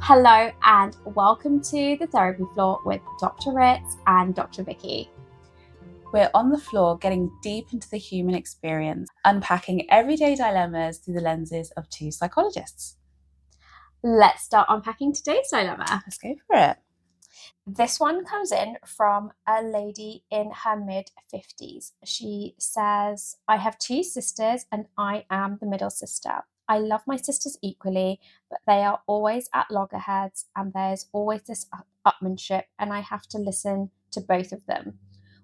Hello and welcome to the Therapy Floor with Dr. Ritz and Dr. Vicky. We're on the floor getting deep into the human experience, unpacking everyday dilemmas through the lenses of two psychologists. Let's start unpacking today's dilemma. Let's go for it. This one comes in from a lady in her mid-50s. She says, I have two sisters and I am the middle sister. I love my sisters equally, but they are always at loggerheads and there's always this upmanship and I have to listen to both of them.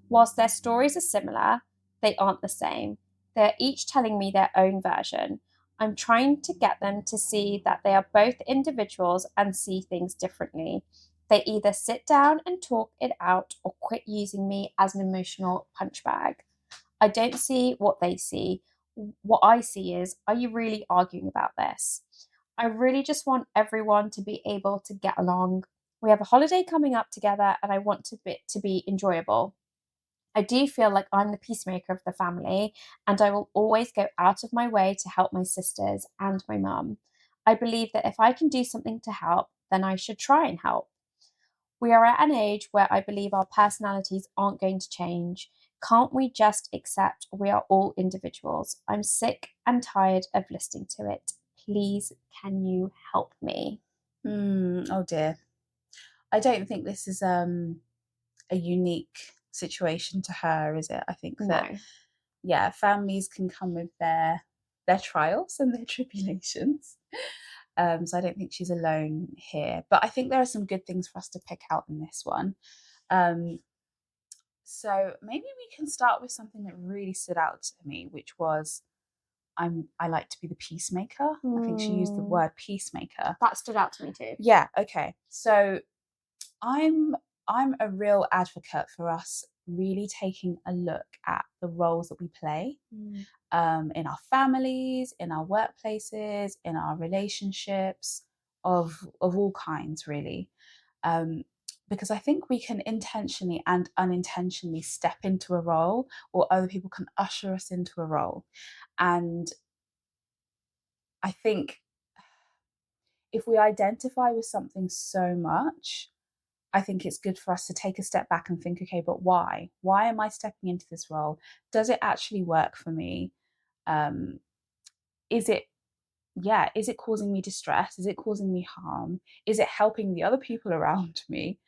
Whilst their stories are similar, they aren't the same. They're each telling me their own version. I'm trying to get them to see that they are both individuals and see things differently. They either sit down and talk it out or quit using me as an emotional punch bag. I don't see what they see. What I see is, are you really arguing about this? I really just want everyone to be able to get along. We have a holiday coming up together and I want it to be enjoyable. I do feel like I'm the peacemaker of the family and I will always go out of my way to help my sisters and my mum. I believe that if I can do something to help, then I should try and help. We are at an age where I believe our personalities aren't going to change. Can't we just accept we are all individuals? I'm sick and tired of listening to it. Please, can you help me? Oh dear. I don't think this is a unique situation to her, is it? I think that, families can come with their trials and their tribulations. So I don't think she's alone here. But I think there are some good things for us to pick out in this one. So maybe we can start with something that really stood out to me, which was I like to be the peacemaker. I think she used the word peacemaker. That stood out to me too. Yeah, okay. So I'm a real advocate for us really taking a look at the roles that we play in our families, in our workplaces, in our relationships of all kinds, really. Because I think we can intentionally and unintentionally step into a role, or other people can usher us into a role. And I think if we identify with something so much, I think it's good for us to take a step back and think, okay, but why? Why am I stepping into this role? Does it actually work for me? Is it causing me distress? Is it causing me harm? Is it helping the other people around me?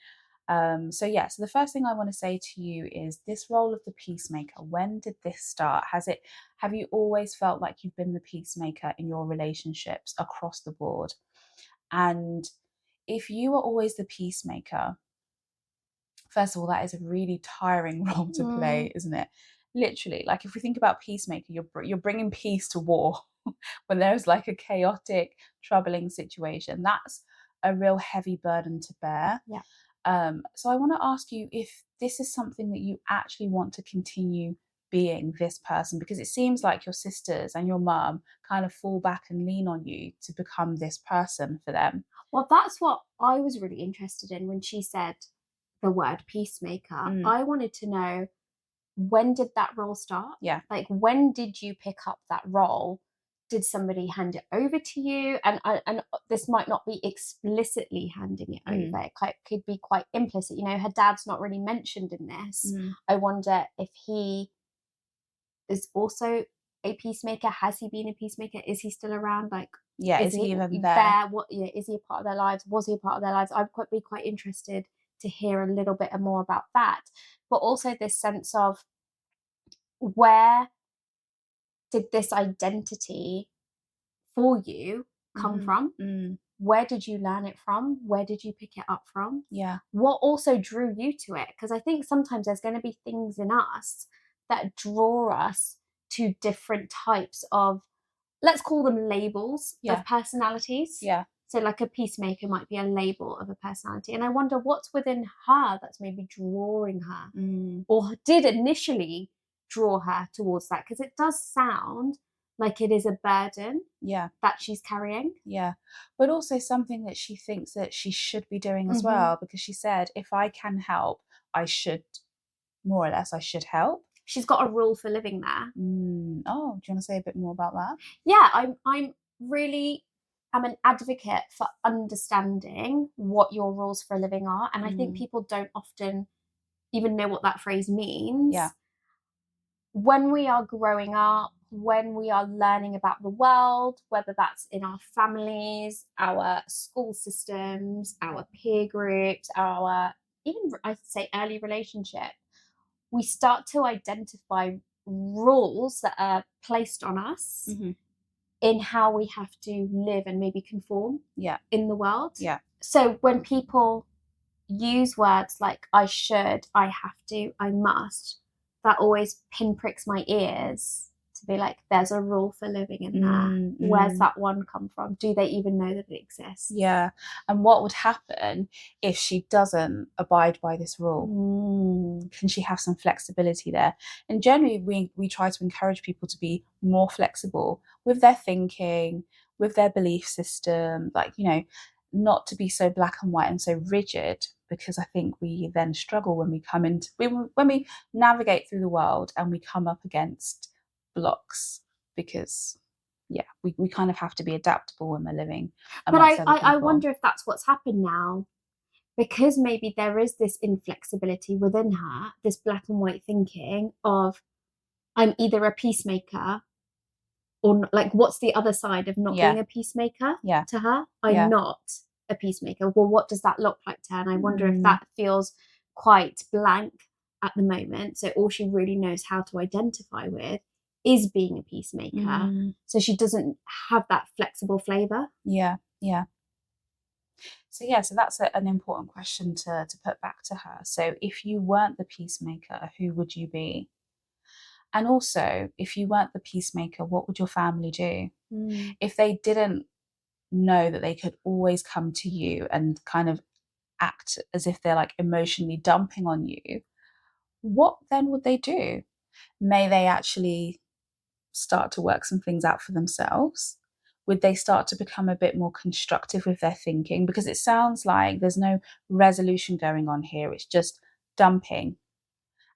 So the first thing I want to say to you is this role of the peacemaker. When did this start? Have you always felt like you've been the peacemaker in your relationships across the board? And if you are always the peacemaker, first of all, that is a really tiring role to play, isn't it? Literally, like if we think about peacemaker, you're bringing peace to war when there's like a chaotic, troubling situation. That's a real heavy burden to bear. Yeah. So I want to ask you if this is something that you actually want to continue being this person, because it seems like your sisters and your mum kind of fall back and lean on you to become this person for them. Well, that's what I was really interested in when she said the word peacemaker. I wanted to know, when did that role start? Yeah. Like, when did you pick up that role? Did somebody hand it over to you? And this might not be explicitly handing it over. It could be quite implicit. You know, her dad's not really mentioned in this. I wonder if he is also a peacemaker. Has he been a peacemaker? Is he still around? Like, is he even there? What? Yeah, is he a part of their lives? Was he a part of their lives? I'd be quite interested to hear a little bit more about that. But also this sense of, where did this identity for you come from? Where did you learn it from? Where did you pick it up from? Yeah. What also drew you to it? Because I think sometimes there's going to be things in us that draw us to different types of, let's call them labels of personalities. Yeah. So like a peacemaker might be a label of a personality. And I wonder what's within her that's maybe drawing her or did initially draw her towards that. Because it does sound like it is a burden that she's carrying. Yeah. But also something that she thinks that she should be doing as well. Because she said, if I can help, I should, more or less, I should help. She's got a rule for living there. Oh, do you want to say a bit more about that? Yeah, I'm really am an advocate for understanding what your rules for a living are. And I think people don't often even know what that phrase means. Yeah. When we are growing up, when we are learning about the world, whether that's in our families, our school systems, our peer groups, our even, I'd say, early relationship, we start to identify rules that are placed on us in how we have to live and maybe conform in the world. Yeah. So when people use words like I should, I have to, I must, that always pinpricks my ears to be like, there's a rule for living in that. Where's that one come from? Do they even know that it exists? Yeah. And what would happen if she doesn't abide by this rule? Can she have some flexibility there? And generally we try to encourage people to be more flexible with their thinking, with their belief system, like, you know, not to be so black and white and so rigid, because I think we then struggle when we come into when we navigate through the world and we come up against blocks, because we kind of have to be adaptable when we're living amongst other people. I wonder if that's what's happened now, because maybe there is this inflexibility within her, this black and white thinking of I'm either a peacemaker or like, what's the other side of not being a peacemaker to her? I'm not a peacemaker. Well, what does that look like to her? And I wonder if that feels quite blank at the moment. So all she really knows how to identify with is being a peacemaker. So she doesn't have that flexible flavor. Yeah. So that's an important question to put back to her. So if you weren't the peacemaker, who would you be? And also, if you weren't the peacemaker, what would your family do? If they didn't know that they could always come to you and kind of act as if they're like emotionally dumping on you, what then would they do? May they actually start to work some things out for themselves? Would they start to become a bit more constructive with their thinking? Because it sounds like there's no resolution going on here. It's just dumping.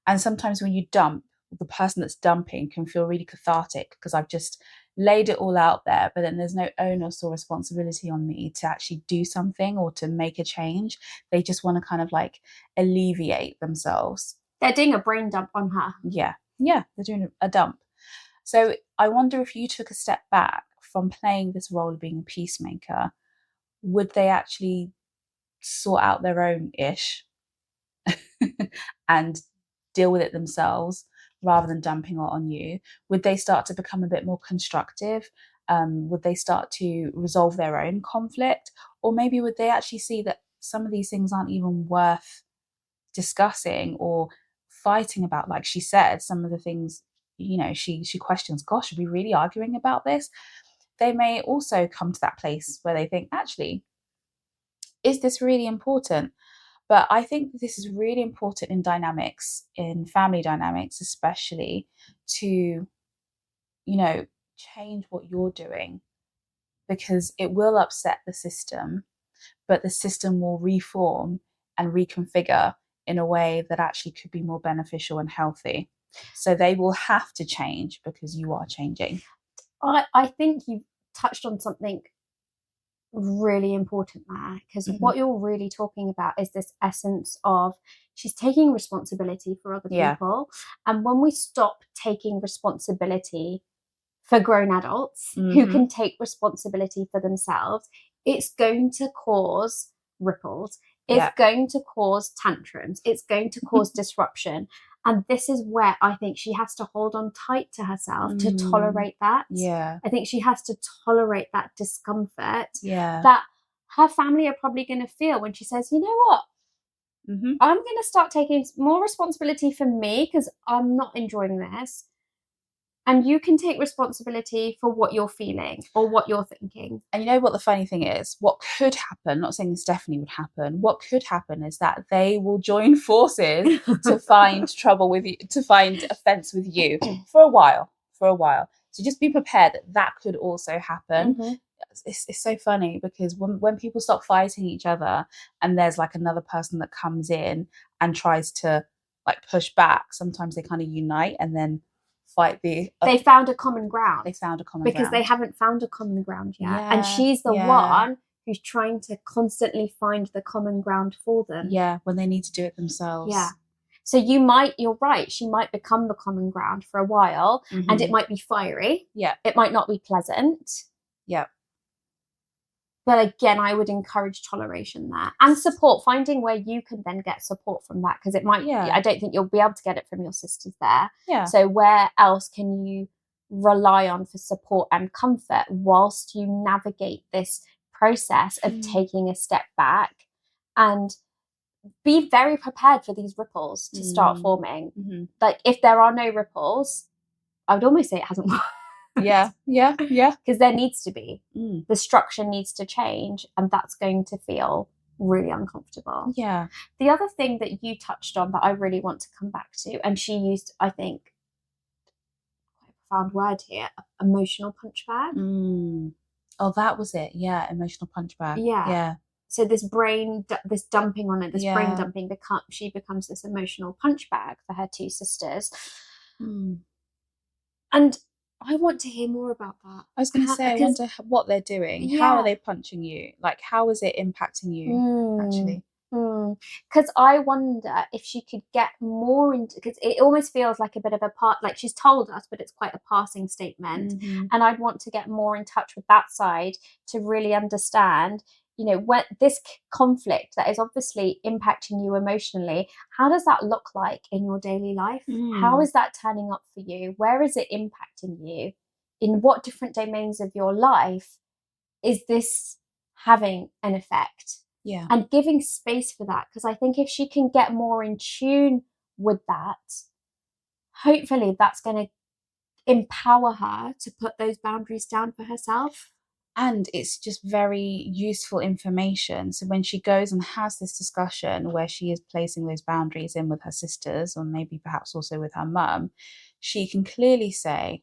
And sometimes when you dump, the person that's dumping can feel really cathartic, because I've just laid it all out there, but then there's no onus or responsibility on me to actually do something or to make a change. They just want to kind of like alleviate themselves. They're doing a brain dump on her. Yeah, they're doing a dump. So I wonder if you took a step back from playing this role of being a peacemaker, would they actually sort out their own ish and deal with it themselves rather than dumping it on you? Would they start to become a bit more constructive? Would they start to resolve their own conflict? Or maybe would they actually see that some of these things aren't even worth discussing or fighting about? Like she said, some of the things, you know, she questions, gosh, are we really arguing about this? They may also come to that place where they think, actually, is this really important? But I think this is really important in dynamics, in family dynamics especially, to, you know, change what you're doing, because it will upset the system, but the system will reform and reconfigure in a way that actually could be more beneficial and healthy. So they will have to change because you are changing. I think you touched on something really important there, because what you're really talking about is this essence of she's taking responsibility for other people. And when we stop taking responsibility for grown adults who can take responsibility for themselves, it's going to cause ripples. It's going to cause tantrums. It's going to cause disruption. And this is where I think she has to hold on tight to herself to tolerate that. I think she has to tolerate that discomfort that her family are probably going to feel when she says, you know what? I'm going to start taking more responsibility for me because I'm not enjoying this. And you can take responsibility for what you're feeling or what you're thinking. And you know what the funny thing is? What could happen, not saying this definitely would happen, what could happen is that they will join forces to find trouble with you, to find offence with you for a while. So just be prepared that could also happen. It's so funny, because when people stop fighting each other and there's like another person that comes in and tries to like push back, sometimes they kind of unite and then fight the they found a common ground. They found a common because ground. they haven't found a common ground yet. Yeah, and she's the yeah. one who's trying to constantly find the common ground for them. Yeah, when they need to do it themselves. Yeah. So you're right, she might become the common ground for a while, and it might be fiery. Yeah. It might not be pleasant. Yeah. But again, I would encourage toleration there and support, finding where you can then get support from that, because it might, I don't think you'll be able to get it from your sisters there. Yeah. So where else can you rely on for support and comfort whilst you navigate this process of taking a step back, and be very prepared for these ripples to start forming. Like, if there are no ripples, I would almost say it hasn't worked. Yeah. Because there needs to be. The structure needs to change, and that's going to feel really uncomfortable. Yeah. The other thing that you touched on that I really want to come back to, and she used, I think, quite a profound word here, emotional punch bag. Oh, that was it. Yeah, emotional punch bag. Yeah. So this dumping on it, this brain dumping, she becomes this emotional punch bag for her two sisters. And I want to hear more about that. I was going to say, I wonder what they're doing. How are they punching you? Like, how is it impacting you, actually? Because I wonder if she could get more into, because it almost feels like a bit of a part, like she's told us, but it's quite a passing statement. And I'd want to get more in touch with that side to really understand, when this conflict that is obviously impacting you emotionally, how does that look like in your daily life? How is that turning up for you? Where is it impacting you? In what different domains of your life is this having an effect? Yeah. And giving space for that, because I think if she can get more in tune with that, hopefully that's going to empower her to put those boundaries down for herself. And it's just very useful information. So when she goes and has this discussion where she is placing those boundaries in with her sisters, or maybe perhaps also with her mum, she can clearly say,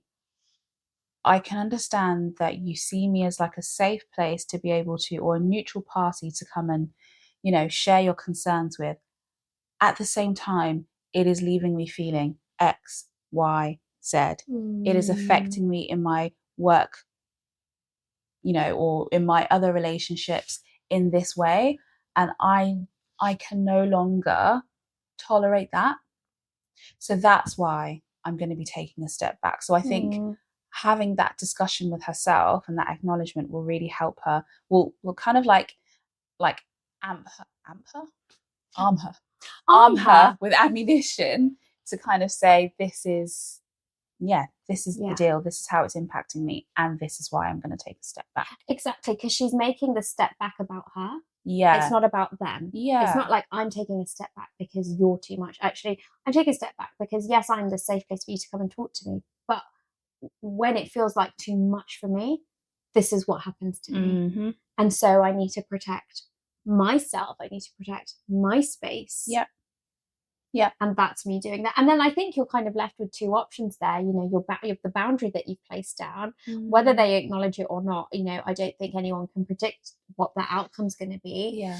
I can understand that you see me as like a safe place to be able to, or a neutral party to come and, share your concerns with. At the same time, it is leaving me feeling X, Y, Z. It is affecting me in my work, or in my other relationships in this way. And I can no longer tolerate that. So that's why I'm going to be taking a step back. So I think having that discussion with herself and that acknowledgement will really help her, will kind of like arm her with ammunition to kind of say, this is the deal, this is how it's impacting me, and this is why I'm going to take a step back. Exactly, because she's making the step back about her. Yeah. It's not about them. Yeah. It's not like, I'm taking a step back because you're too much. Actually, I'm taking a step back because, yes, I'm the safe place for you to come and talk to me. But when it feels like too much for me, this is what happens to me. And so I need to protect myself. I need to protect my space. Yeah. Yeah. And that's me doing that. And then I think you're kind of left with two options there. The boundary that you've placed down, whether they acknowledge it or not, I don't think anyone can predict what that outcome's going to be. Yeah.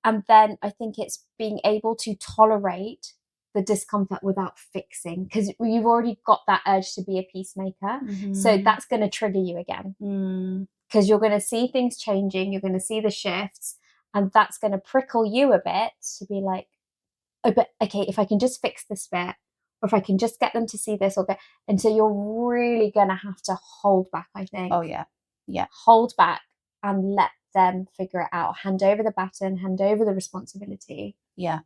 And then I think it's being able to tolerate the discomfort without fixing, because you've already got that urge to be a peacemaker. So that's going to trigger you again, because you're going to see things changing. You're going to see the shifts, and that's going to prickle you a bit to be like, oh, but okay, if I can just fix this bit, or if I can just get them to see this, and so you're really going to have to hold back, I think. Oh, yeah. Yeah. Hold back and let them figure it out. Hand over the baton, hand over the responsibility. Yeah.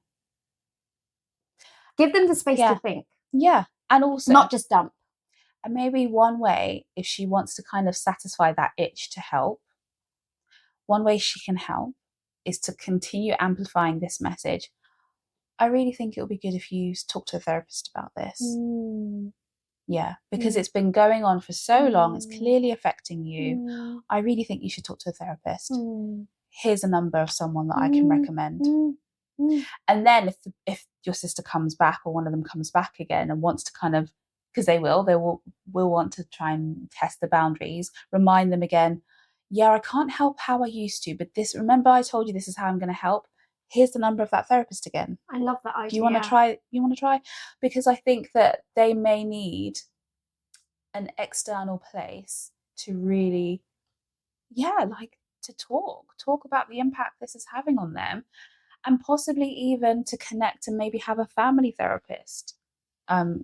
Give them the space to think. Yeah. And also, not just dump. And maybe one way, if she wants to kind of satisfy that itch to help, one way she can help is to continue amplifying this message. I really think it would be good if you talk to a therapist about this. Yeah, because it's been going on for so long. It's clearly affecting you. I really think you should talk to a therapist. Here's a number of someone that I can recommend. And then if your sister comes back, or one of them comes back again and wants to kind of, because they will want to try and test the boundaries, remind them again, yeah, I can't help how I used to, but remember I told you this is how I'm going to help. Here's the number of that therapist again. I love that idea. Do you want to try? Because I think that they may need an external place to really, like to talk about the impact this is having on them, and possibly even to connect and maybe have a family therapist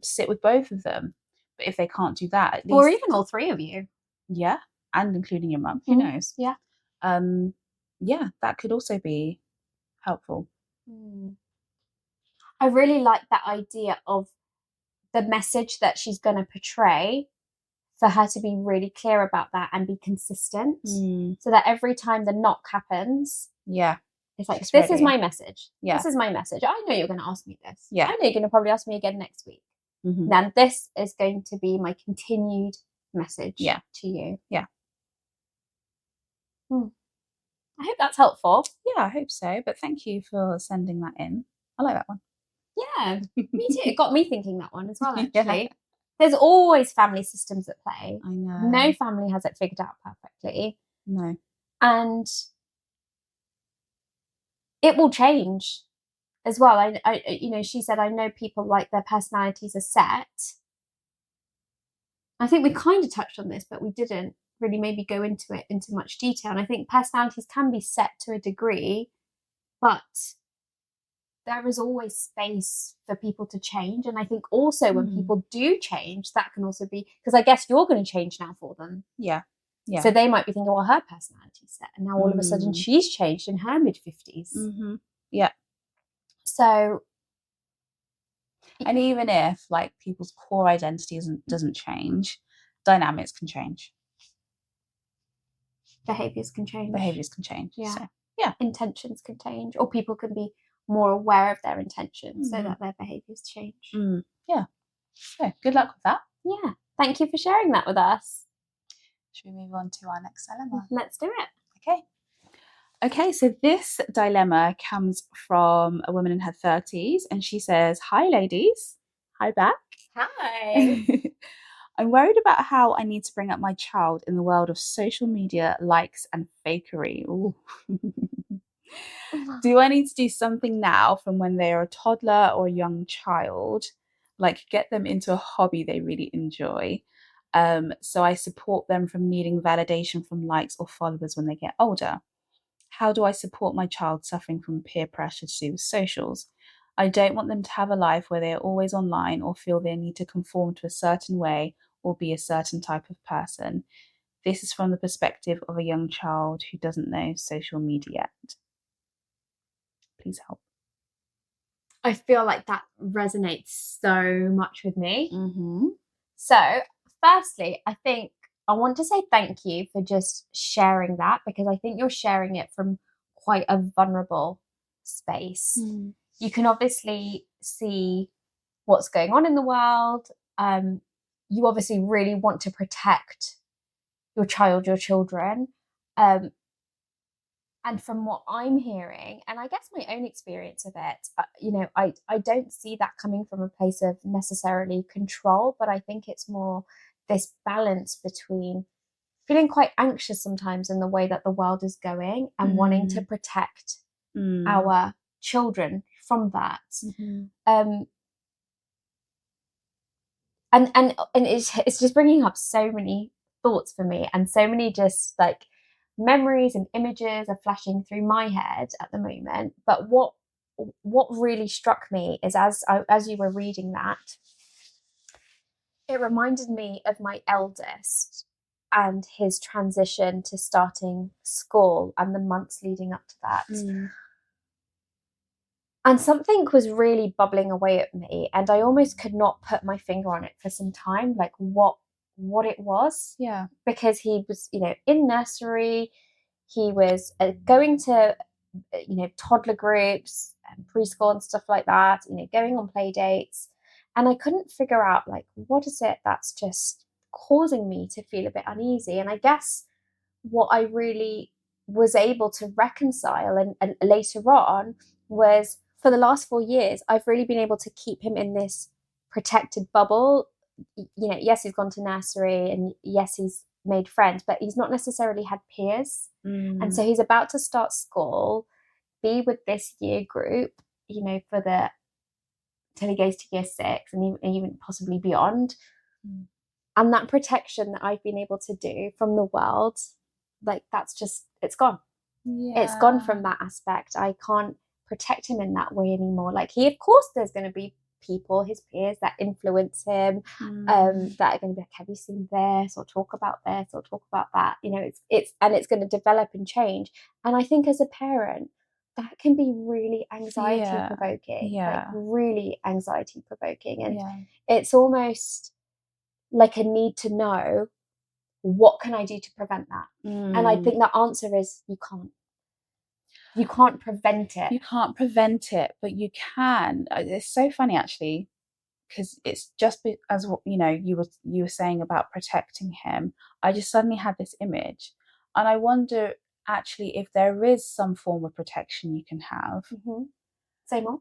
sit with both of them. But if they can't do that, at least, or even all three of you, and including your mum, who knows? That could also be helpful. I really like that idea of the message that she's going to portray, for her to be really clear about that and be consistent, so that every time the knock happens, it's like, this is my message. This is my message. I know you're going to ask me this. I know you're going to probably ask me again next week. Now this is going to be my continued message to you. I hope that's helpful. I hope so. But thank you for sending that in. I like that one. Yeah, me too. It got me thinking that one as well, actually. There's always family systems at play. I know. No family has it figured out perfectly. No. And it will change as well. I she said, I know people like their personalities are set. I think we kind of touched on this, but we didn't really maybe go into much detail. And I think personalities can be set to a degree, but there is always space for people to change. And I think also when people do change, that can also be, because I guess you're going to change now for them. Yeah. So they might be thinking, well, her personality's set, and now all of a sudden she's changed in her mid-50s. Yeah. So, and even if like people's core identity doesn't change, dynamics can change. Behaviours can change. Yeah. So, intentions can change, or people can be more aware of their intentions so that their behaviours change. Yeah. So good luck with that. Yeah. Thank you for sharing that with us. Should we move on to our next dilemma? Let's do it. Okay, so this dilemma comes from a woman in her 30s, and she says, "Hi, ladies." Hi back. Hi. I'm worried about how I need to bring up my child in the world of social media likes and fakery. Ooh. Do I need to do something now from when they are a toddler or a young child, like get them into a hobby they really enjoy, so I support them from needing validation from likes or followers when they get older? How do I support my child suffering from peer pressure to do with socials? I don't want them to have a life where they are always online or feel they need to conform to a certain way or be a certain type of person. This is from the perspective of a young child who doesn't know social media yet. Please help. I feel like that resonates so much with me. So, firstly, I think I want to say thank you for just sharing that, because I think you're sharing it from quite a vulnerable space. You can obviously see what's going on in the world. You obviously really want to protect your child, your children. And from what I'm hearing, and I guess my own experience of it, I don't see that coming from a place of necessarily control, but I think it's more this balance between feeling quite anxious sometimes in the way that the world is going and wanting to protect our children from that. And it's just bringing up so many thoughts for me, and so many just like memories and images are flashing through my head at the moment. But what really struck me is, as you were reading that, it reminded me of my eldest and his transition to starting school and the months leading up to that. And something was really bubbling away at me, and I almost could not put my finger on it for some time, like what it was. Yeah. Because he was, in nursery, he was going to, toddler groups and preschool and stuff like that, going on play dates. And I couldn't figure out, like, what is it that's just causing me to feel a bit uneasy? And I guess what I really was able to reconcile and later on was, for the last 4 years, I've really been able to keep him in this protected bubble. Yes, he's gone to nursery, and yes, he's made friends, but he's not necessarily had peers. And so he's about to start school, be with this year group, till he goes to year 6 and even possibly beyond. And that protection that I've been able to do from the world, like that's just, it's gone. It's gone from that aspect. I can't protect him in that way anymore. Like he, of course, there's going to be people, his peers, that influence him, that are going to be like, have you seen this, or talk about this, or talk about that? You know, it's going to develop and change. And I think as a parent, that can be really anxiety provoking, like really anxiety provoking. And it's almost like a need to know, what can I do to prevent that? And I think the answer is you can't. You can't prevent it. You can't prevent it, but you can. It's so funny actually, because it's just as what you were saying about protecting him. I just suddenly had this image, and I wonder actually if there is some form of protection you can have. Say more.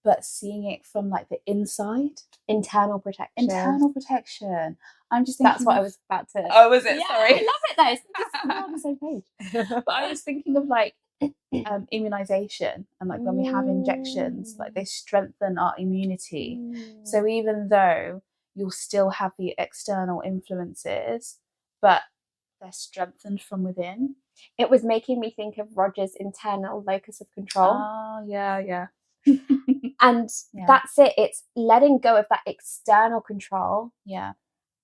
But seeing it from like the inside, internal protection. I'm just thinking that's what I was about to. Oh, was it? Yeah, sorry. I love it though. We're on the same page. But I was thinking of like immunization, and like when we have injections, like they strengthen our immunity. So even though you'll still have the external influences, but they're strengthened from within. It was making me think of Roger's internal locus of control. Oh, yeah. And that's it. It's letting go of that external control. Yeah.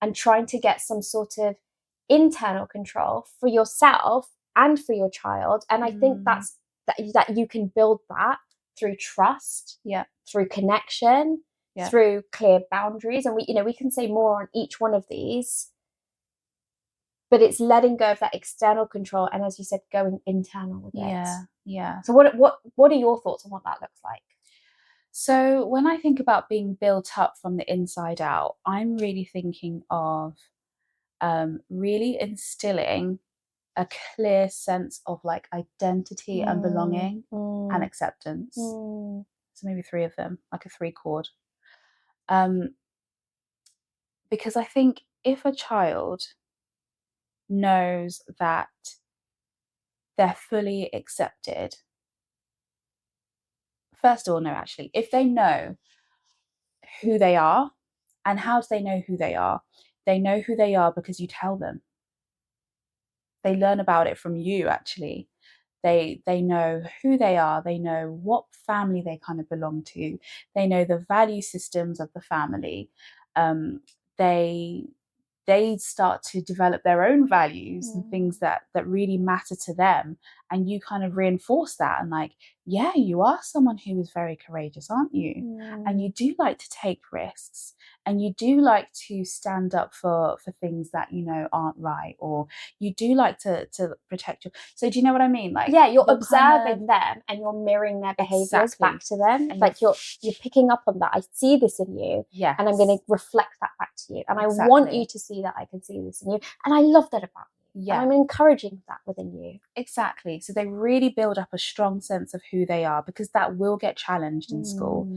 And trying to get some sort of internal control for yourself and for your child. And I think that's that you can build that through trust, through connection, through clear boundaries. And we can say more on each one of these, but it's letting go of that external control, and as you said, going internal with it. Yeah. So what are your thoughts on what that looks like? So when I think about being built up from the inside out, I'm really thinking of really instilling a clear sense of like identity and belonging and acceptance. So maybe 3 of them, like a 3 chord. Because I think if a child knows that they're fully accepted, first of all, no, actually, if they know who they are, and how do they know who they are? They know who they are because you tell them. They learn about it from you, actually. They know who they are. They know what family they kind of belong to. They know the value systems of the family. They start to develop their own values and things that really matter to them, and you kind of reinforce that, and like, yeah, you are someone who is very courageous, aren't you? And you do like to take risks, and you do like to stand up for things that aren't right, or you do like to protect so do you know what I mean? Like, you're observing them and you're mirroring their behaviors back to them, and like you're picking up on that. I see this in you, and I'm going to reflect that back to you, and I want you to see that I can see this in you, and I love that about you. And I'm encouraging that within you. Exactly. So they really build up a strong sense of who they are, because that will get challenged in school.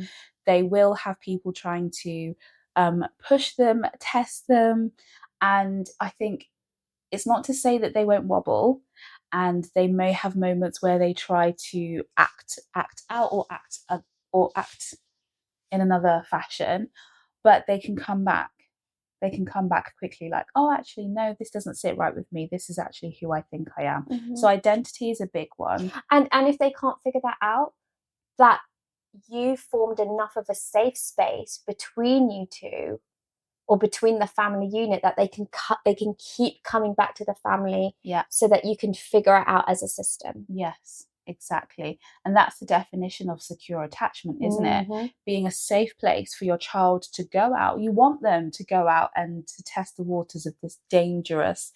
They will have people trying to push them, test them, and I think it's not to say that they won't wobble, and they may have moments where they try to act out or act in another fashion, but they can come back. They can come back quickly, like, oh, actually, no, this doesn't sit right with me. This is actually who I think I am. So identity is a big one. And if they can't figure that out, that you formed enough of a safe space between you two, or between the family unit, that they can keep coming back to the family, so that you can figure it out as a system. Yes, exactly. And that's the definition of secure attachment, isn't it? Being a safe place for your child to go out. You want them to go out and to test the waters of this dangerous,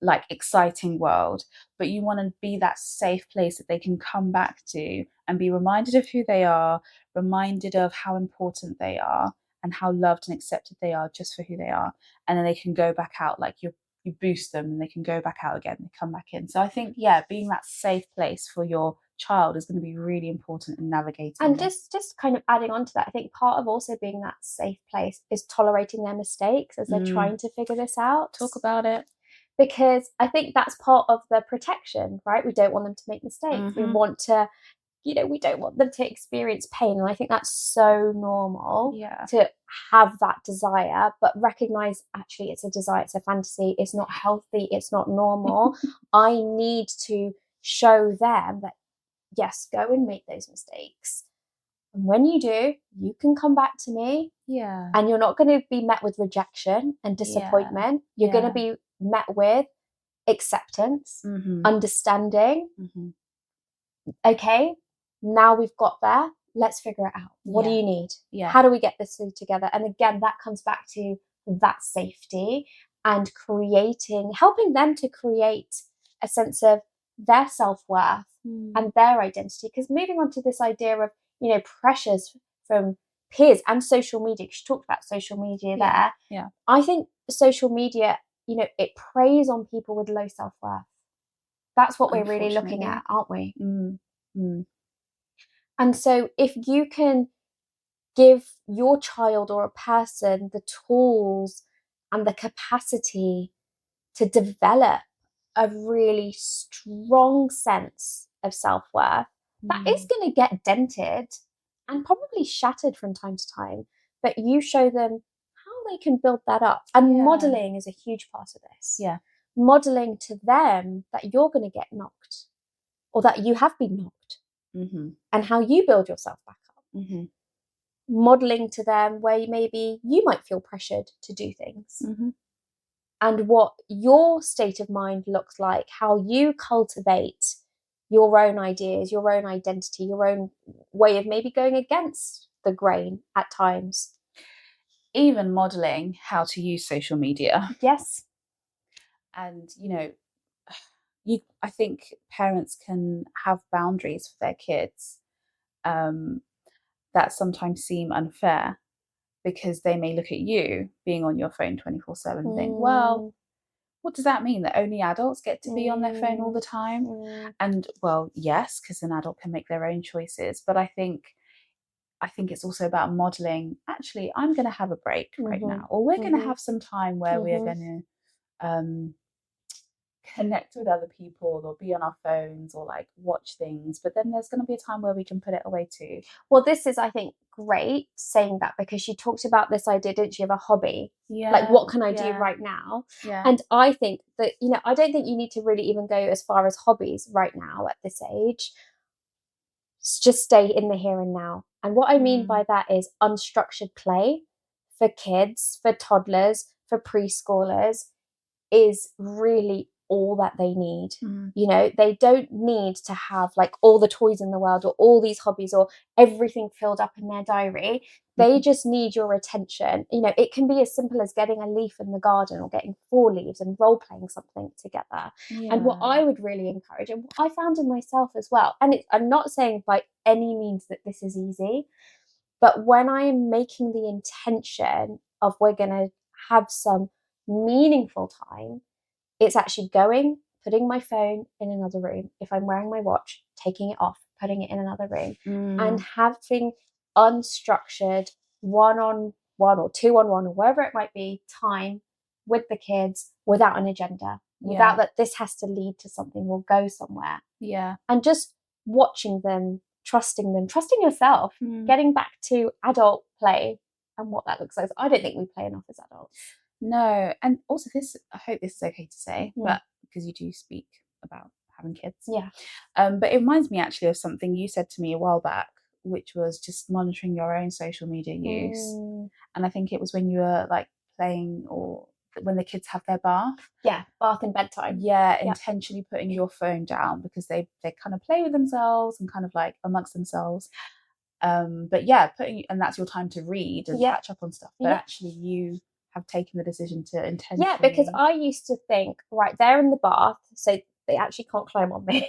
like, exciting world, but you want to be that safe place that they can come back to and be reminded of who they are, reminded of how important they are, and how loved and accepted they are just for who they are. And then they can go back out, like you boost them and they can go back out again, they come back in. So I think, being that safe place for your child is going to be really important in navigating. And just kind of adding on to that, I think part of also being that safe place is tolerating their mistakes as they're trying to figure this out. Talk about it. Because I think that's part of the protection, right? We don't want them to make mistakes. We want to we don't want them to experience pain. And I think that's so normal Yeah. to have that desire, but recognize actually it's a desire, it's a fantasy, it's not healthy, it's not normal. I need to show them that, yes, go and make those mistakes. And when you do, you can come back to me. Yeah. And you're not going to be met with rejection and disappointment. You're going to be met with acceptance, understanding. Okay, now we've got there. Let's figure it out. What do you need? How do we get this through together? And again, that comes back to that safety and helping them to create a sense of their self-worth and their identity. Because moving on to this idea of, pressures from peers and social media, because you talked about social media there. Yeah. I think social media, it preys on people with low self-worth. That's what we're really looking at, aren't we? And so if you can give your child or a person the tools and the capacity to develop a really strong sense of self-worth, that is going to get dented and probably shattered from time to time. But you show them how they can build that up. And modeling is a huge part of this. Yeah. Modeling to them that you're going to get knocked or that you have been knocked and how you build yourself back up. Modeling to them where maybe you might feel pressured to do things and what your state of mind looks like, how you cultivate your own ideas, your own identity, your own way of maybe going against the grain at times. Even modeling how to use social media. Yes. And, I think parents can have boundaries for their kids that sometimes seem unfair because they may look at you being on your phone 24/7 and think, well, what does that mean? That only adults get to be on their phone all the time? And well, yes, because an adult can make their own choices. But I think it's also about modeling, actually, I'm going to have a break right now, or we're going to have some time where we are going to connect with other people or be on our phones or like watch things, but then there's going to be a time where we can put it away too. Well, this is, I think, great saying that, because she talked about this idea, didn't she, of a hobby? Like, what can I do right now? And I think that, I don't think you need to really even go as far as hobbies right now at this age. Just stay in the here and now. And what I mean by that is unstructured play for kids, for toddlers, for preschoolers is really all that they need. They don't need to have like all the toys in the world or all these hobbies or everything filled up in their diary. They just need your attention. It can be as simple as getting a leaf in the garden or getting 4 leaves and role playing something together. And what I would really encourage, and what I found in myself as well, and I'm not saying by any means that this is easy, but when I am making the intention of we're going to have some meaningful time, it's actually putting my phone in another room. If I'm wearing my watch, taking it off, putting it in another room, and having unstructured one-on-one or two-on-one or wherever it might be time with the kids without an agenda, without that this has to lead to something or go somewhere. And just watching them, trusting yourself, getting back to adult play and what that looks like. I don't think we play enough as adults. No, and also this, I hope this is okay to say, but because you do speak about having kids. But it reminds me actually of something you said to me a while back, which was just monitoring your own social media use. And I think it was when you were like playing or when the kids have their bath. Bath and bedtime. Intentionally putting your phone down because they kind of play with themselves and kind of like amongst themselves. But and that's your time to read and catch up on stuff. But actually you have taken the decision to intentionally. Because I used to think, right, they're in the bath, so they actually can't climb on me.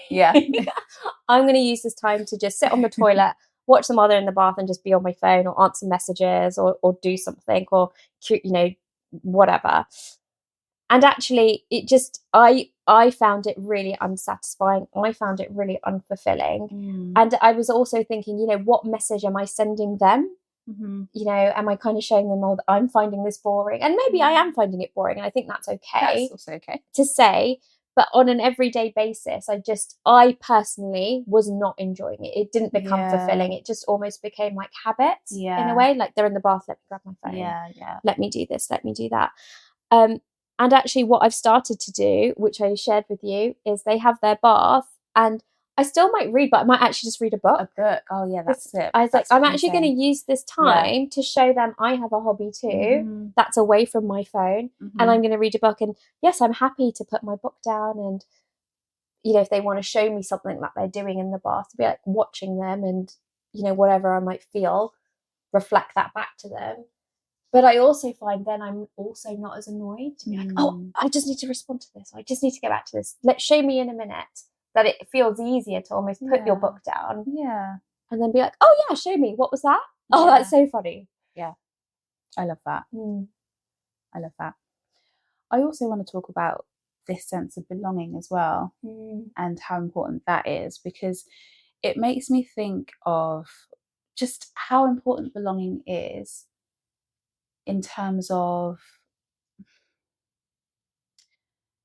I'm going to use this time to just sit on the toilet, watch them while they're in the bath and just be on my phone or answer messages or do something or, whatever. And actually it just, I found it really unsatisfying. I found it really unfulfilling. And I was also thinking, what message am I sending them? Am I kind of showing them all that I'm finding this boring? And maybe I am finding it boring, and I think that's okay. That's also okay to say. But on an everyday basis, I personally was not enjoying it. It didn't become fulfilling. It just almost became like habits in a way. Like they're in the bath, let me grab my phone. Let me do this, let me do that. And actually what I've started to do, which I shared with you, is they have their bath and I still might read, but I might actually just read a book. Oh yeah, that's it. I was like, I'm actually going to use this time to show them I have a hobby too, that's away from my phone, and I'm going to read a book. And yes, I'm happy to put my book down, and you know, if they want to show me something that they're doing in the bath, to be like watching them, and you know, whatever I might feel, reflect that back to them. But I also find then I'm also not as annoyed to be like, oh, I just need to respond to this. I just need to get back to this. Let's show me in a minute. That it feels easier to almost put your book down. Yeah. And then be like, oh yeah, show me. What was that? Oh, that's so funny. Yeah. I love that. I love that. I also want to talk about this sense of belonging as well, and how important that is, because it makes me think of just how important belonging is in terms of,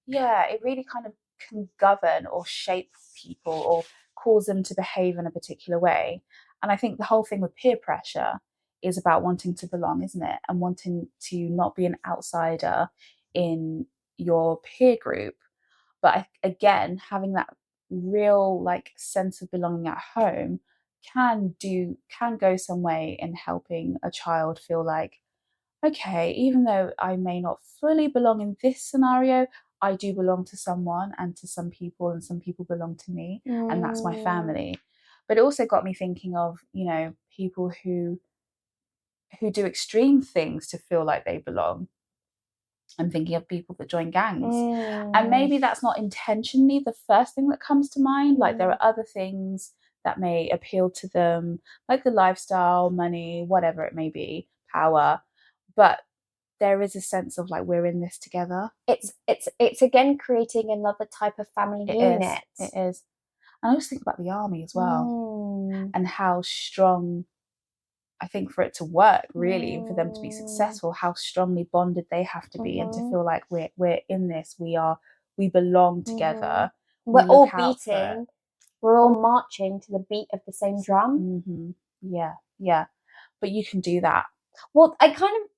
it really kind of can govern or shape people or cause them to behave in a particular way. And I think the whole thing with peer pressure is about wanting to belong, isn't it? And wanting to not be an outsider in your peer group. But again, having that real like sense of belonging at home can go some way in helping a child feel like, okay, even though I may not fully belong in this scenario, I do belong to someone and to some people, and some people belong to me, and that's my family. But it also got me thinking of, you know, people who do extreme things to feel like they belong. I'm thinking of people that join gangs. And maybe that's not intentionally the first thing that comes to mind. Like there are other things that may appeal to them, like the lifestyle, money, whatever it may be, power. But there is a sense of like, we're in this together. It's again creating another type of family unit. It is. And I always think about the army as well, and how strong, I think, for it to work, really, for them to be successful, how strongly bonded they have to be, and to feel like we're in this, we belong together. We're all beating, we're all marching to the beat of the same drum. Yeah. But you can do that. Well, I kind of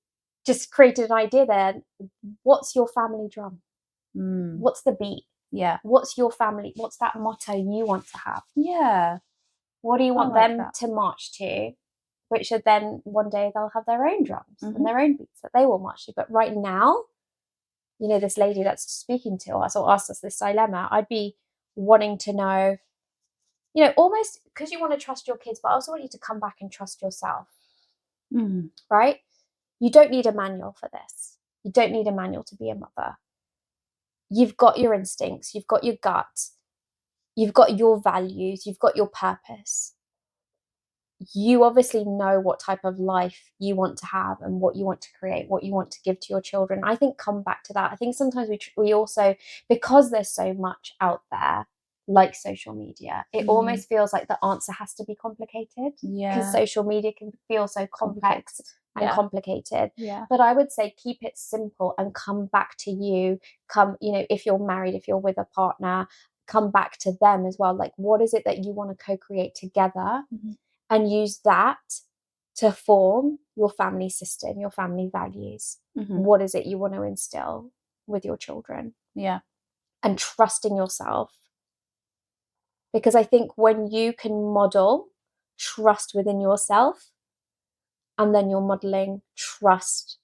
just created an idea there. What's your family drum? What's the beat? Yeah. What's your family? What's that motto you want to have? Yeah. What do you want them to march to? Which are then one day they'll have their own drums and their own beats that they will march to. But right now, you know, this lady that's speaking to us or asked us this dilemma, I'd be wanting to know, you know, almost because you want to trust your kids, but I also want you to come back and trust yourself. Right? You don't need a manual for this. You don't need a manual to be a mother. You've got your instincts, you've got your gut, you've got your values, you've got your purpose. You obviously know what type of life you want to have and what you want to create, what you want to give to your children. I think come back to that. I think sometimes we also, because there's so much out there, like social media, it almost feels like the answer has to be complicated. Because social media can feel so complex and complicated. But I would say keep it simple and come back to you. You know, if you're married, if you're with a partner, come back to them as well. Like, what is it that you want to co-create together? And use that to form your family system, your family values. What is it you want to instill with your children? Yeah. And trusting yourself. Because I think when you can model trust within yourself, and then you're modeling trust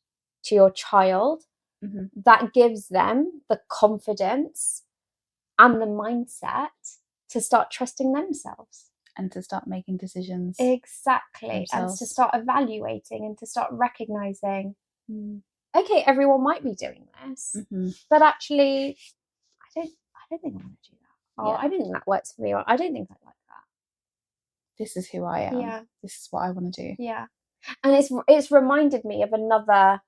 to your child, that gives them the confidence and the mindset to start trusting themselves. And to start making decisions. Exactly. Themselves. And to start evaluating and to start recognizing, okay, everyone might be doing this, but actually, I don't think I want to do that. Oh, I don't think that works for me. Or I don't think I like that. This is who I am. Yeah. This is what I want to do. Yeah. And it's reminded me of another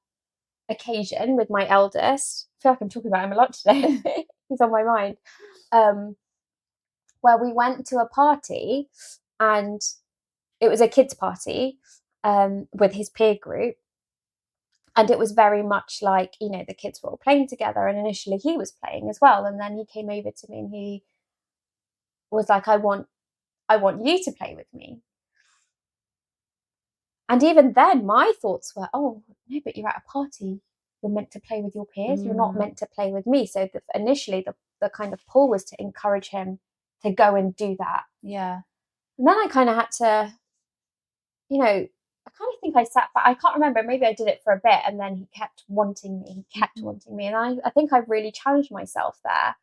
occasion with my eldest. I feel like I'm talking about him a lot today. He's on my mind. Where we went to a party, and it was a kids' party with his peer group, And it was very much like, you know, the kids were all playing together, and initially he was playing as well, and then he came over to me and he was like, I want you to play with me. And even then my thoughts were, oh no, but you're at a party, you're meant to play with your peers, you're not meant to play with me. So initially the kind of pull was to encourage him to go and do that. Yeah. And then I kind of had to, you know, I kind of think I sat back. I can't remember. Maybe I did it for a bit, and then he kept wanting me. And I think I really challenged myself there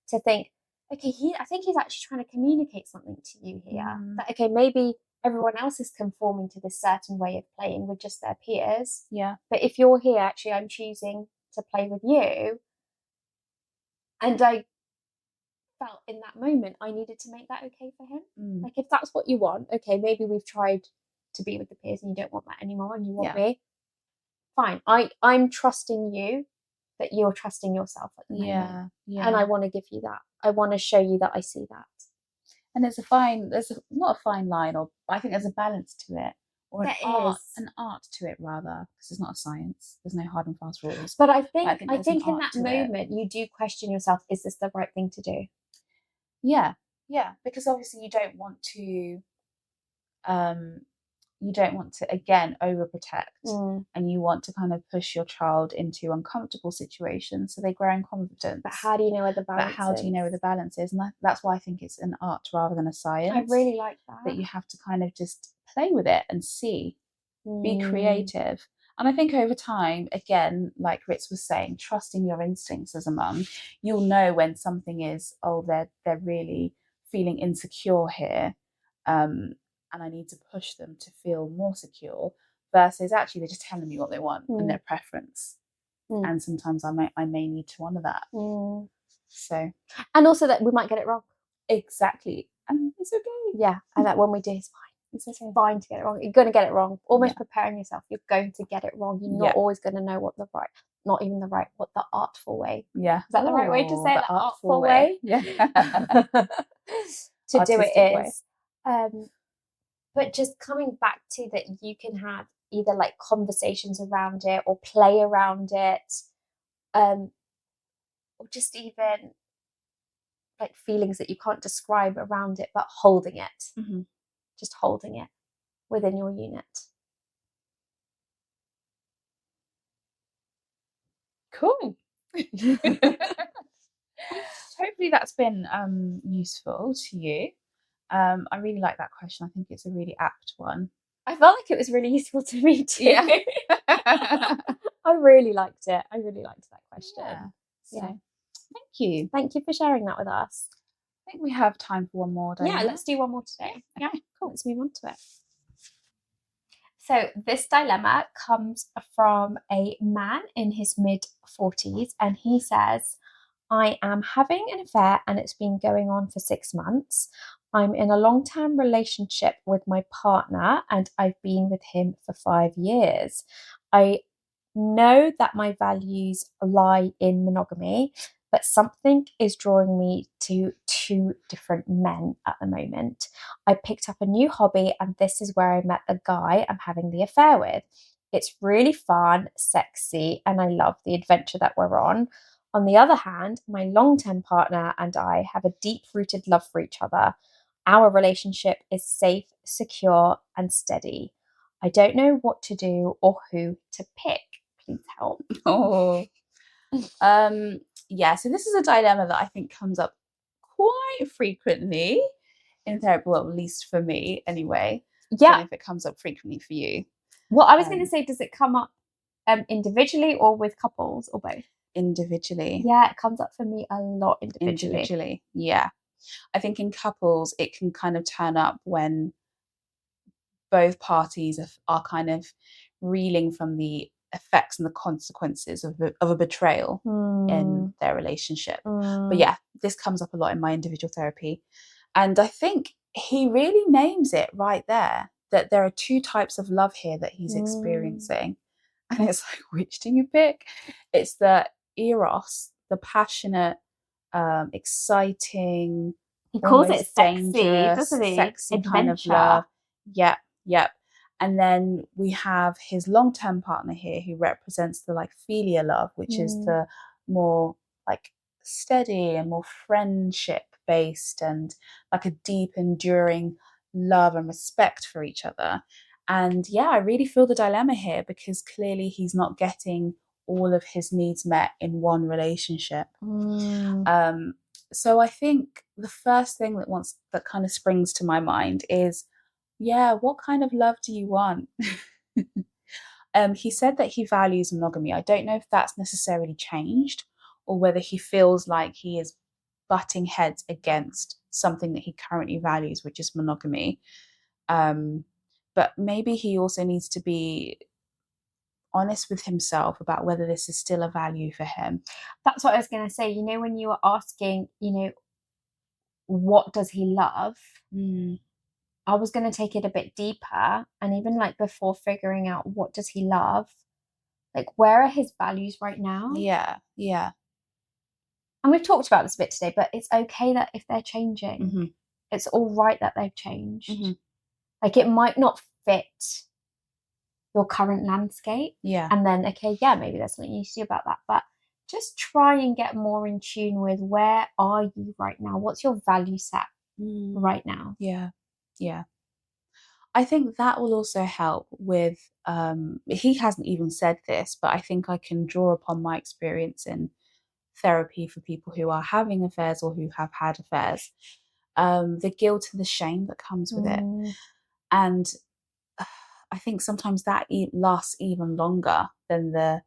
to think, okay, I think he's actually trying to communicate something to you here. That, okay, maybe everyone else is conforming to this certain way of playing with just their peers. Yeah. But if you're here, actually, I'm choosing to play with you. And I felt in that moment I needed to make that okay for him. Like, if that's what you want, okay, maybe we've tried to be with the peers and you don't want that anymore and you want me, fine. I'm trusting you that you're trusting yourself at the moment. And I want to give you that. I want to show you that I see that. And there's not a fine line, or I think there's a balance to it, or an art to it rather, because it's not a science. There's no hard and fast rules. But I think in that moment you do question yourself, is this the right thing to do? Yeah, because obviously you don't want to again overprotect, and you want to kind of push your child into uncomfortable situations so they grow in confidence. But how do you know where the balance is? And that's why I think it's an art rather than a science. I really like that you have to kind of just play with it and see, be creative. And I think over time, again, like Ritz was saying, trusting your instincts as a mum, you'll know when something is, they're really feeling insecure here, and I need to push them to feel more secure, versus actually they're just telling me what they want and their preference. And sometimes I may need to honour that. So, and also that we might get it wrong. Exactly. And it's okay. Yeah, and that when we do, it's fine. It's fine to get it wrong. You're going to get it wrong. Almost preparing yourself. You're going to get it wrong. You're not always going to know what the artful way. Yeah. Is that the right way to say it? The artful way. Yeah. to do it is. But just coming back to that, you can have either like conversations around it or play around it, or just even like feelings that you can't describe around it, but holding it. Just holding it within your unit. Cool. Hopefully that's been useful to you. I really like that question. I think it's a really apt one. I felt like it was really useful to me too. Yeah. I really liked it. I really liked that question. So, thank you. Thank you for sharing that with us. I think we have time for one more, don't we? Yeah, let's do one more today. Yeah, cool. Let's move on to it. So this dilemma comes from a man in his mid-40s, and he says, I am having an affair and it's been going on for 6 months. I'm in a long-term relationship with my partner and I've been with him for 5 years. I know that my values lie in monogamy, but something is drawing me to 2 different men at the moment. I picked up a new hobby and this is where I met the guy I'm having the affair with. It's really fun, sexy, and I love the adventure that we're on. On the other hand, my long-term partner and I have a deep-rooted love for each other. Our relationship is safe, secure, and steady. I don't know what to do or who to pick. Please help. So this is a dilemma that I think comes up quite frequently in therapy, well, at least for me anyway. Yeah. I don't know if it comes up frequently for you. Well, I was going to say, does it come up individually or with couples or both? Individually. Yeah, it comes up for me a lot individually. Yeah. I think in couples it can kind of turn up when both parties are kind of reeling from the effects and the consequences of a betrayal in their relationship. But yeah, this comes up a lot in my individual therapy. And I think he really names it right there, that there are 2 types of love here that he's experiencing. And it's like, which do you pick? It's the eros, the passionate, exciting, he calls it sexy, doesn't he? Sexy adventure. kind of love. Yep. And then we have his long-term partner here who represents the like philia love, which is the more like steady and more friendship based and like a deep enduring love and respect for each other. And yeah, I really feel the dilemma here because clearly he's not getting all of his needs met in one relationship. So I think the first thing that kind of springs to my mind is, yeah, what kind of love do you want? He said that he values monogamy. I don't know if that's necessarily changed or whether he feels like he is butting heads against something that he currently values, which is monogamy. But maybe he also needs to be honest with himself about whether this is still a value for him. That's what I was going to say. When you were asking, what does he love? I was going to take it a bit deeper, and even like before figuring out what does he love, like where are his values right now? Yeah. And we've talked about this a bit today, but it's okay that if they're changing, it's all right that they've changed. Like it might not fit your current landscape. Yeah. And then, okay, yeah, maybe there's something you need to do about that. But just try and get more in tune with where are you right now? What's your value set right now? Yeah. I think that will also help with, he hasn't even said this, but I think I can draw upon my experience in therapy for people who are having affairs or who have had affairs, the guilt and the shame that comes with it. And I think sometimes that lasts even longer than the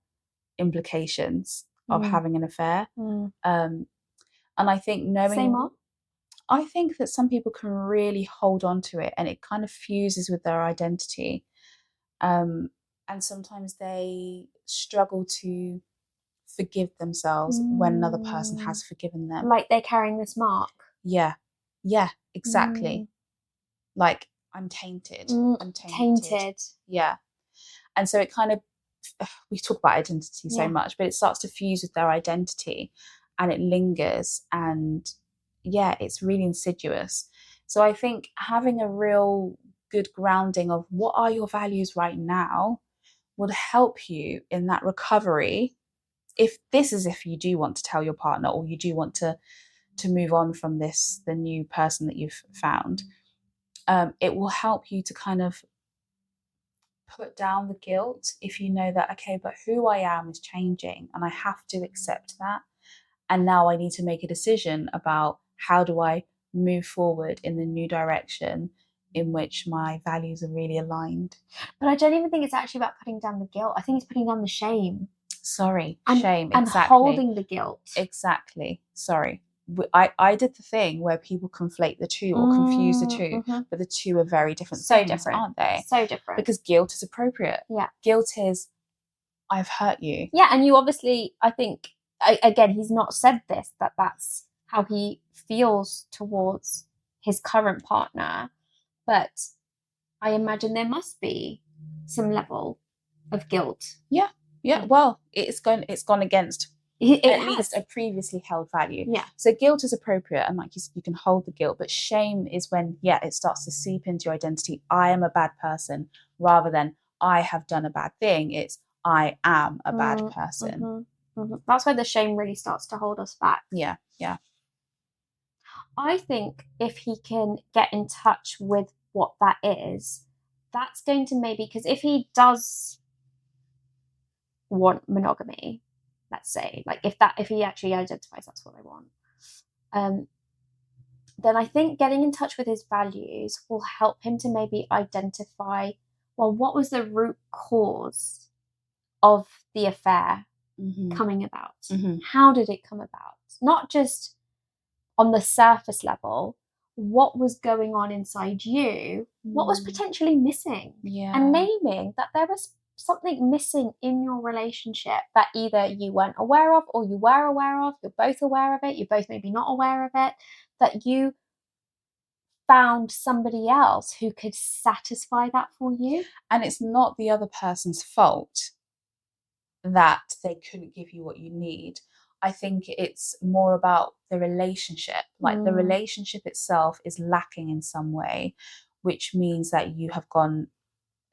implications of having an affair. And I think knowing... I think that some people can really hold on to it and it kind of fuses with their identity. And sometimes they struggle to forgive themselves when another person has forgiven them. Like they're carrying this mark. Yeah, exactly. Like, I'm tainted. I'm tainted. Yeah. And so it kind of, we talk about identity so much, but it starts to fuse with their identity and it lingers and yeah, it's really insidious. So I think having a real good grounding of what are your values right now would help you in that recovery. If you do want to tell your partner or you do want to move on from the new person that you've found, it will help you to kind of put down the guilt if you know that, okay, but who I am is changing and I have to accept that. And now I need to make a decision about how do I move forward in the new direction in which my values are really aligned. But I don't even think it's actually about putting down the guilt. I think it's putting down the shame. Shame, exactly. And holding the guilt. Exactly. Sorry. I did the thing where people conflate the two or confuse the two, but the two are very different things, aren't they? So different. Because guilt is appropriate. Yeah. Guilt is, I've hurt you. Yeah, and you obviously, I think, again, he's not said this, but that's how he feels towards his current partner. But I imagine there must be some level of guilt. Yeah. Well, it's gone against at least a previously held value. Yeah. So guilt is appropriate, and like you can hold the guilt, but shame is when it starts to seep into your identity. I am a bad person, rather than I have done a bad thing. It's I am a bad person. That's where the shame really starts to hold us back. Yeah. I think if he can get in touch with what that is, that's going to maybe, because if he does want monogamy, let's say, like if he actually identifies that's what I want, then I think getting in touch with his values will help him to maybe identify, well, what was the root cause of the affair coming about? How did it come about? Not just on the surface level, what was going on inside you, what was potentially missing, and naming that there was something missing in your relationship that either you weren't aware of or you were aware of, you're both aware of it, you're both maybe not aware of it, that you found somebody else who could satisfy that for you. And it's not the other person's fault that they couldn't give you what you need. I think it's more about the relationship. Like the relationship itself is lacking in some way, which means that you have gone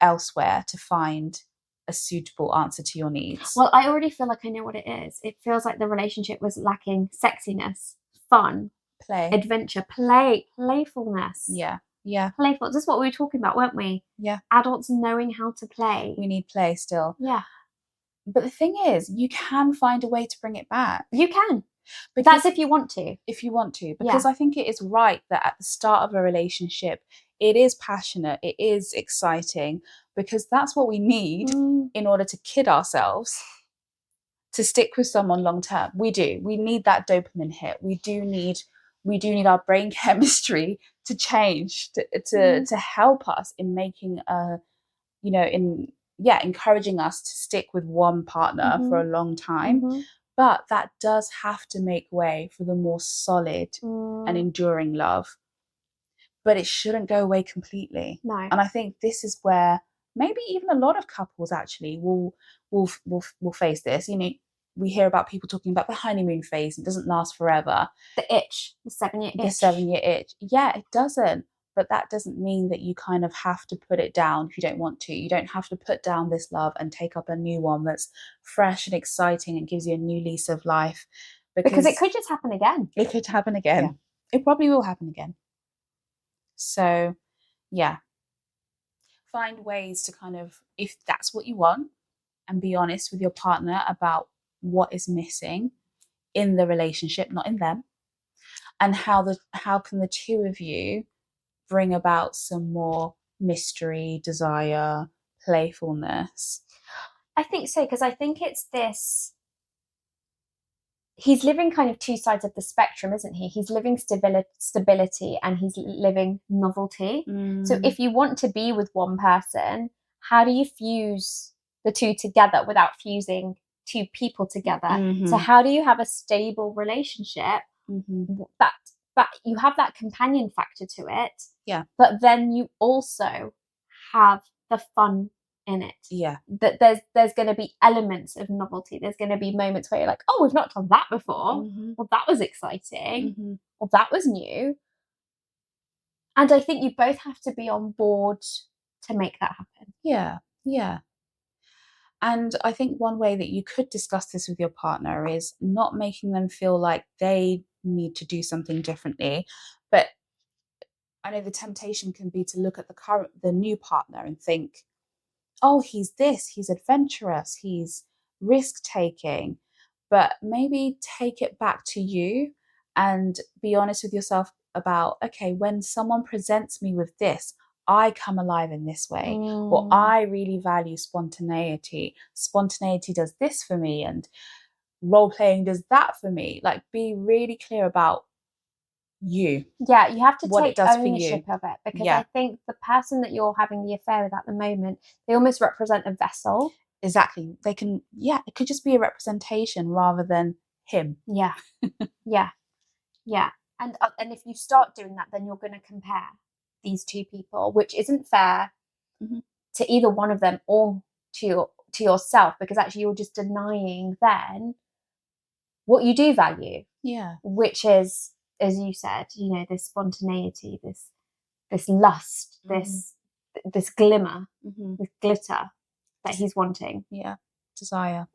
elsewhere to find a suitable answer to your needs. Well, I already feel like I know what it is. It feels like the relationship was lacking sexiness, fun, Play, adventure, playfulness. Yeah. Playful. This is what we were talking about, weren't we? Yeah. Adults knowing how to play. We need play still. Yeah. But the thing is, you can find a way to bring it back. You can. That's if you want to. If you want to. Because I think it is right that at the start of a relationship, it is passionate, it is exciting, because that's what we need in order to kid ourselves to stick with someone long term. We do. We need that dopamine hit. We do need our brain chemistry to change to help us in making encouraging us to stick with one partner for a long time. But that does have to make way for the more solid and enduring love. But it shouldn't go away completely. No. And I think this is where maybe even a lot of couples actually will face this. We hear about people talking about the honeymoon phase. It doesn't last forever. The itch, the 7-year itch. The 7-year itch. Yeah, it doesn't. But that doesn't mean that you kind of have to put it down if you don't want to. You don't have to put down this love and take up a new one that's fresh and exciting and gives you a new lease of life. Because it could just happen again. It could happen again. Yeah. It probably will happen again. So, yeah. Find ways to kind of, if that's what you want, and be honest with your partner about what is missing in the relationship, not in them. And how can the two of you bring about some more mystery, desire, playfulness? I think so, because I think it's this. He's living kind of two sides of the spectrum, isn't he? He's living stability and he's living novelty. So if you want to be with one person, how do you fuse the two together without fusing two people together? So how do you have a stable relationship that you have that companion factor to it? Yeah. But then you also have the fun in it. Yeah. That there's going to be elements of novelty. There's going to be moments where you're like, oh, we've not done that before. Well, that was exciting. Well, that was new. And I think you both have to be on board to make that happen. Yeah. Yeah. And I think one way that you could discuss this with your partner is not making them feel like they need to do something differently. But I know the temptation can be to look at the new partner and think, oh, he's adventurous, he's risk-taking. But maybe take it back to you and be honest with yourself about, okay, when someone presents me with this, I come alive in this way, or I really value spontaneity. Spontaneity does this for me, and role-playing does that for me. Like, be really clear about you. Yeah, you have to take ownership of it, because I think the person that you're having the affair with at the moment, they almost represent a vessel. Exactly. They can, it could just be a representation rather than him. Yeah. Yeah. And if you start doing that, then you're going to compare these two people, which isn't fair to either one of them or to yourself, because actually you're just denying then what you do value. Yeah. Which is, as you said, this spontaneity, this lust, this glimmer, this glitter that he's wanting. Yeah. Desire.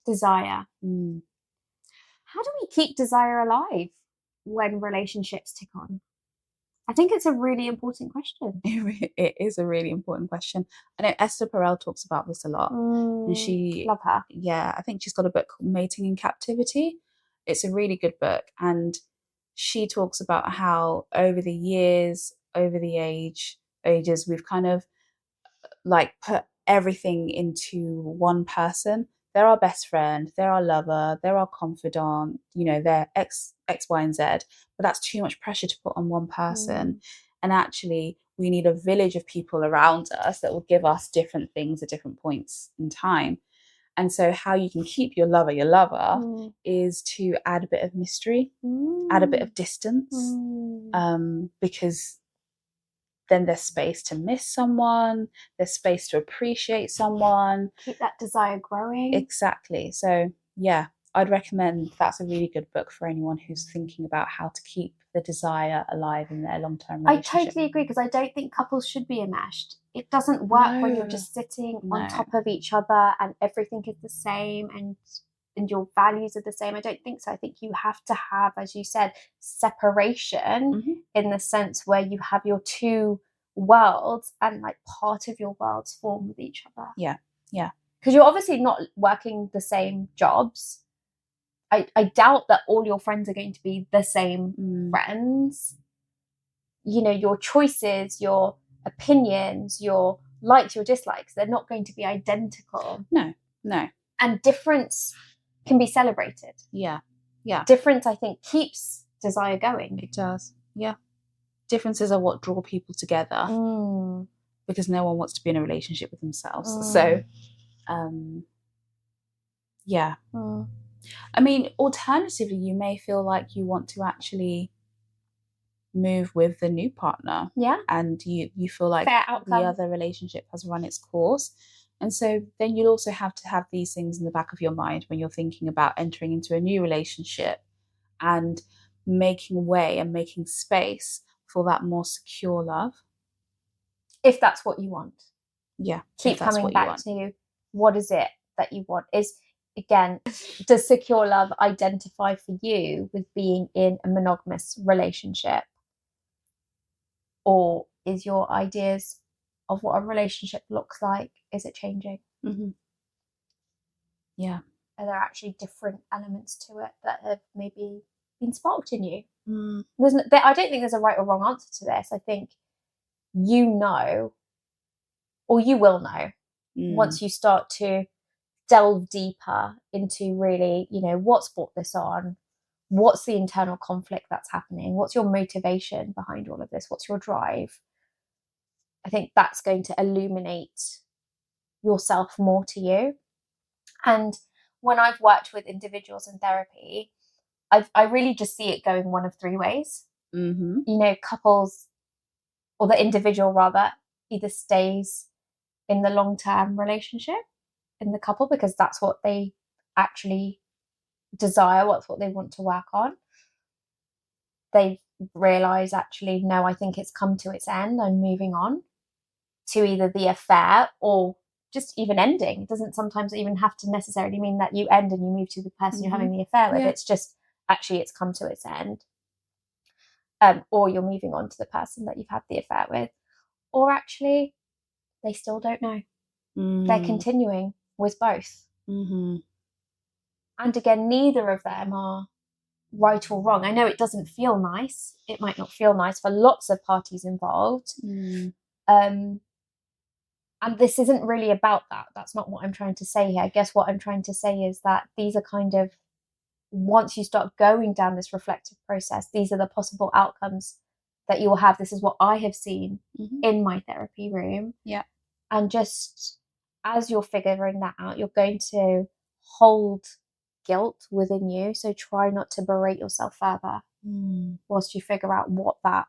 Desire. How do we keep desire alive when relationships tick on? I think it's a really important question. It is a really important question. I know Esther Perel talks about this a lot. And she, love her. Yeah, I think she's got a book called Mating in Captivity. It's a really good book. And she talks about how over the years, over the ages, we've kind of like put everything into one person. They're our best friend, they're our lover, they're our confidant, they're X, Y, and Z. But that's too much pressure to put on one person. And actually, we need a village of people around us that will give us different things at different points in time. And so how you can keep your lover is to add a bit of mystery, add a bit of distance, because then there's space to miss someone, there's space to appreciate someone. Keep that desire growing. Exactly. So, yeah, I'd recommend that's a really good book for anyone who's thinking about how to keep the desire alive in their long-term relationship. I totally agree, because I don't think couples should be enmeshed. it doesn't work when you're No. just sitting No. on top of each other and everything is the same and your values are the same. I don't think so. I think you have to have, as you said, separation in the sense where you have your two worlds and like part of your worlds form with each other. Yeah. Because you're obviously not working the same jobs. I doubt that all your friends are going to be the same friends. You know, your choices, your opinions, your likes, your dislikes, they're not going to be identical. No. And difference can be celebrated. Yeah. Difference, I think, keeps desire going. It does. Yeah. Differences are what draw people together because no one wants to be in a relationship with themselves. So, yeah. I mean, alternatively, you may feel like you want to actually move with the new partner. Yeah. And you feel like the other relationship has run its course. And so then you'll also have to have these things in the back of your mind when you're thinking about entering into a new relationship and making way and making space for that more secure love. If that's what you want. Yeah. Keep coming back to what is it that you want? Is, again, does secure love identify for you with being in a monogamous relationship? Or is your ideas of what a relationship looks like, is it changing? Yeah. Are there actually different elements to it that have maybe been sparked in you? I don't think there's a right or wrong answer to this. I think you know, or you will know, once you start to delve deeper into really, you know, what's brought this on, what's the internal conflict that's happening, what's your motivation behind all of this, what's your drive. I think that's going to illuminate yourself more to you. And when I've worked with individuals in therapy, I really just see it going one of three ways. You know, couples, or the individual rather, either stays in the long-term relationship in the couple because that's what they actually desire, what's what they want to work on. They realise, actually, no, I think it's come to its end, I'm moving on to either the affair or just even ending. It doesn't sometimes even have to necessarily mean that you end and you move to the person you're having the affair with. It's just actually it's come to its end. Or you're moving on to the person that you've had the affair with. Or actually, they still don't know. They're continuing with both. And again, neither of them are right or wrong. I know it doesn't feel nice. It might not feel nice for lots of parties involved. And this isn't really about that. That's not what I'm trying to say here. I guess what I'm trying to say is that these are kind of, once you start going down this reflective process, these are the possible outcomes that you will have. This is what I have seen in my therapy room. Yeah. And just as you're figuring that out, you're going to hold guilt within you. So try not to berate yourself further whilst you figure out what that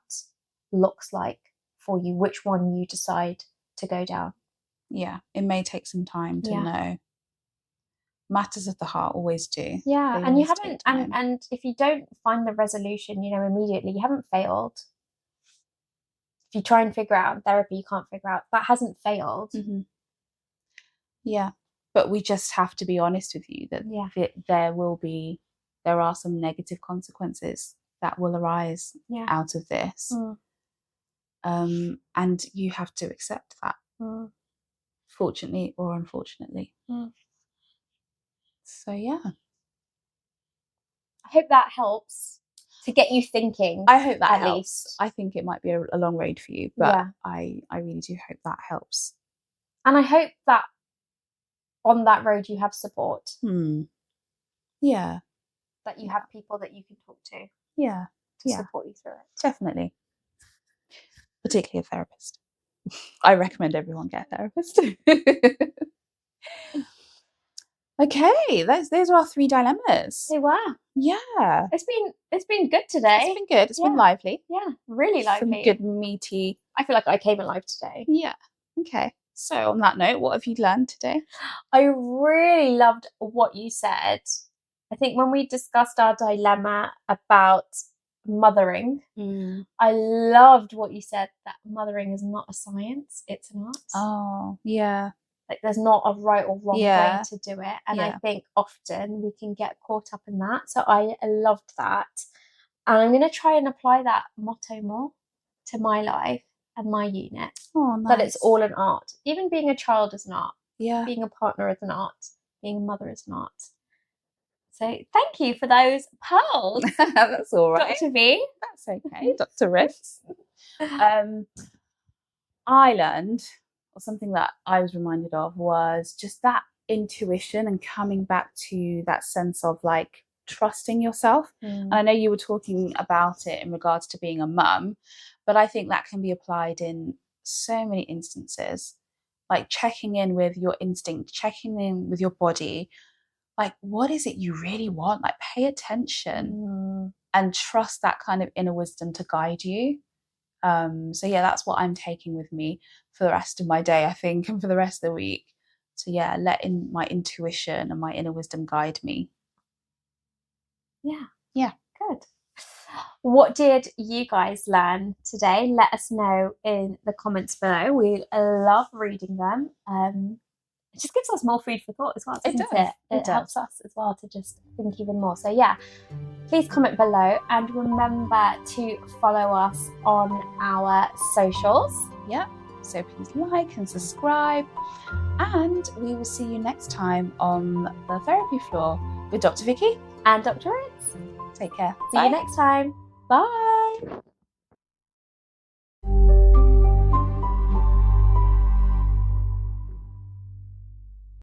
looks like for you, which one you decide to go down. Yeah, it may take some time to know. Matters of the heart always do. Yeah, and you haven't, and if you don't find the resolution, you know, immediately, you haven't failed. If you try and figure out in therapy, you can't figure out, that hasn't failed. Yeah, but we just have to be honest with you that there are some negative consequences that will arise out of this. And you have to accept that. Fortunately or unfortunately. So yeah. I hope that helps to get you thinking. I hope that at helps. Least. I think it might be a long road for you, but I really do hope that helps. And I hope that on that road you have support. Yeah. That you have people that you can talk to. Yeah. To support you through it. Definitely. Particularly a therapist. I recommend everyone get a therapist. Okay, those are our 3 dilemmas. They were. Yeah. It's been good today. It's been good. It's been lively. Yeah, really lively. Some good meaty. I feel like I came alive today. Yeah. Okay. So on that note, what have you learned today? I really loved what you said. I think when we discussed our dilemma about mothering. I loved what you said, that mothering is not a science, it's an art. Oh, yeah. Like there's not a right or wrong way to do it. And I think often we can get caught up in that. So I loved that. And I'm going to try and apply that motto more to my life and my unit. Oh, nice. That it's all an art. Even being a child is an art. Yeah. Being a partner is an art. Being a mother is an art. So thank you for those pearls. That's all right. Dr. V. That's okay, Dr. Riffs. I learned, or something that I was reminded of, was just that intuition and coming back to that sense of like trusting yourself. And I know you were talking about it in regards to being a mum, but I think that can be applied in so many instances, like checking in with your instinct, checking in with your body. Like, what is it you really want? Like, pay attention and trust that kind of inner wisdom to guide you. So yeah, that's what I'm taking with me for the rest of my day, I think, and for the rest of the week. So yeah, let in my intuition and my inner wisdom guide me. Yeah, good. What did you guys learn today? Let us know in the comments below. We love reading them. It just gives us more food for thought as well, doesn't it? It helps us as well to just think even more. So yeah, please comment below and remember to follow us on our socials. Yeah, so please like and subscribe, and we will see you next time on the therapy floor with Dr. Vicky and Dr. Ritz. Take care. See you next time. Bye.